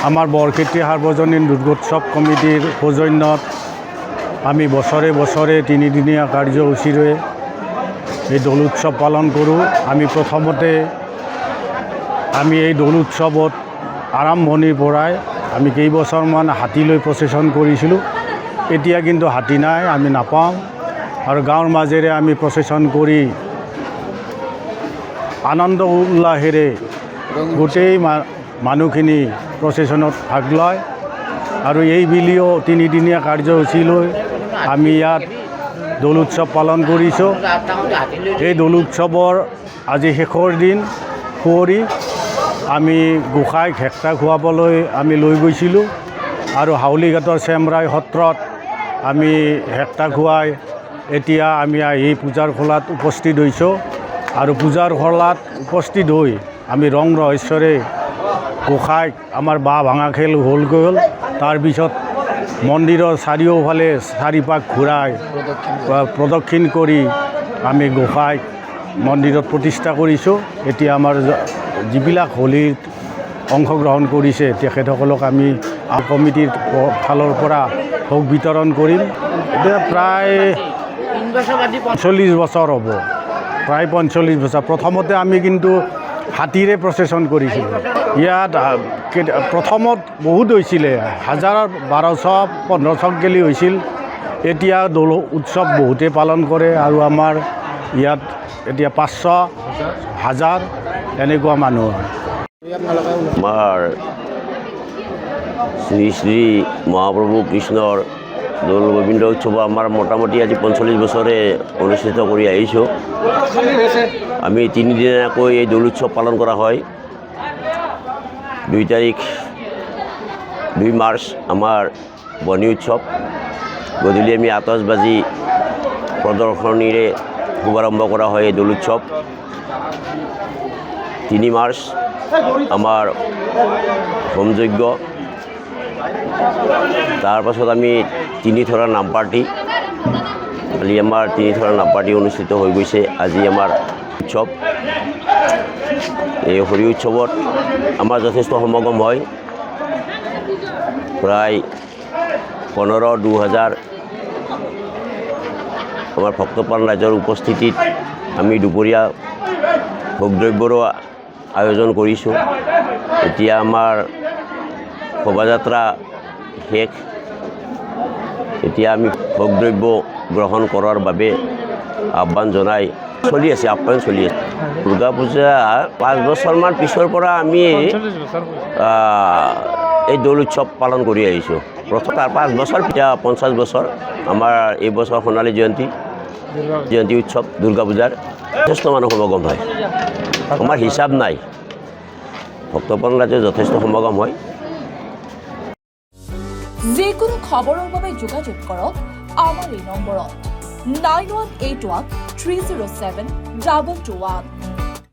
আমাৰ বৰক্ষেত্ৰী সাৰ্বজনীন দুৰ্গোৎসৱ কমিটিৰ সৌজন্যত আমি বছৰে বছৰে তিনিদিনীয়া কাৰ্যসূচীৰে এই দৌল উৎসৱ পালন কৰোঁ। আমি প্ৰথমতে এই দৌল উৎসৱত আৰম্ভণিৰ পৰাই আমি কেইবছৰমান হাতীলৈ প্ৰচেছন কৰিছিলোঁ। এতিয়া কিন্তু হাতী নাই, আমি নাপাওঁ, আৰু গাঁৱৰ মাজেৰে আমি প্ৰচেছন কৰি আনন্দ উল্লাসেৰে গোটেই মানুহখিনি প্ৰচেছনত ভাগ লয়। আৰু এই বুলিও তিনিদিনীয়া কাৰ্যসূচীলৈ আমি ইয়াত দৌল উৎসৱ পালন কৰিছোঁ। এই দৌল উৎসৱৰ আজি শেষৰ দিন কুঁৱৰী আমি গোসাঁইক হেক্টা খুৱাবলৈ আমি লৈ গৈছিলোঁ, আৰু হাউলিঘাটৰ চেমৰাই সত্ৰত আমি হেক্টা খুৱাই এতিয়া আমি আহি পূজাৰ খোলাত উপস্থিত হৈছোঁ। আৰু পূজাৰ খোলাত উপস্থিত হৈ আমি ৰং ৰহস্যৰে গোসাঁইক আমাৰ বাঁহ ভাঙা খেল হ'ল গ'ল। তাৰপিছত মন্দিৰৰ চাৰিওফালে চাৰিপাক ঘূৰাই প্ৰদক্ষিণ কৰি আমি গোসাঁইক মন্দিৰত প্ৰতিষ্ঠা কৰিছোঁ। এতিয়া আমাৰ যিবিলাক হোলীত অংশগ্ৰহণ কৰিছে তেখেতসকলক আমি কমিটিৰ ফালৰ পৰা ভোগ বিতৰণ কৰিম। এতিয়া প্ৰায় 40 বছৰ হ'ব, প্ৰায় 45 বছৰ। প্ৰথমতে আমি কিন্তু হাতীৰে প্ৰচেছন কৰিছিলোঁ। ইয়াত প্ৰথমত বহুত হৈছিলে, 1000, 1200, 1500 গেলি হৈছিল। এতিয়া দৌল উৎসৱ বহুতে পালন কৰে, আৰু আমাৰ ইয়াত এতিয়া 500, 1000 এনেকুৱা মানুহ হয়। আমাৰ শ্ৰী শ্ৰী মহাপ্ৰভু কৃষ্ণৰ দৌল গোবিন্দ উৎসৱ আমাৰ মোটামুটি আজি 45 বছৰে অনুষ্ঠিত কৰি আহিছোঁ। আমি তিনিদিনীয়াকৈ এই দৌল উৎসৱ পালন কৰা হয়। 2 মাৰ্চ আমাৰ বনি উৎসৱ। গধূলি আমি আতচবাজি প্ৰদৰ্শনীৰে শুভাৰম্ভ কৰা হয় এই দৌল উৎসৱ। 3 মাৰ্চ আমাৰ হোমযজ্ঞ। তাৰপাছত আমি তিনিথৰা নাম পাৰ্টি, কালি আমাৰ তিনিথৰা নাম পাৰ্টি অনুষ্ঠিত হৈ গৈছে। আজি আমাৰ উৎসৱ, এই হৰি উৎসৱত আমাৰ যথেষ্ট সমাগম হয়। প্ৰায় 15-2000 আমাৰ ভক্তপ্ৰাণ ৰাইজৰ উপস্থিতিত আমি দুপৰীয়া ভোগদ্ৰব্যৰো আয়োজন কৰিছোঁ। এতিয়া আমাৰ শোভাযাত্ৰা শেষ। এতিয়া আমি ভোগদ্ৰব্য গ্ৰহণ কৰাৰ বাবে আহ্বান জনাই চলি আছে, আপ্যায়ন চলি আছে। দুৰ্গা পূজা 5 বছৰমান পিছৰ পৰা আমি এই দৌল উৎসৱ পালন কৰি আহিছোঁ। প্ৰথম 5 বছৰ, এতিয়া 50 বছৰ। আমাৰ এইবছৰ সোণালী জয়ন্তী উৎসৱ দুৰ্গা পূজাৰ যথেষ্ট মানুহ সমাগম হয়। আমাৰ হিচাপ নাই, ভক্তপ্ৰাণ ৰাইজৰ যথেষ্ট সমাগম হয়। যিকোনো খবৰৰ বাবে যোগাযোগ কৰক আমাৰ এই নম্বৰত 9181 307 221।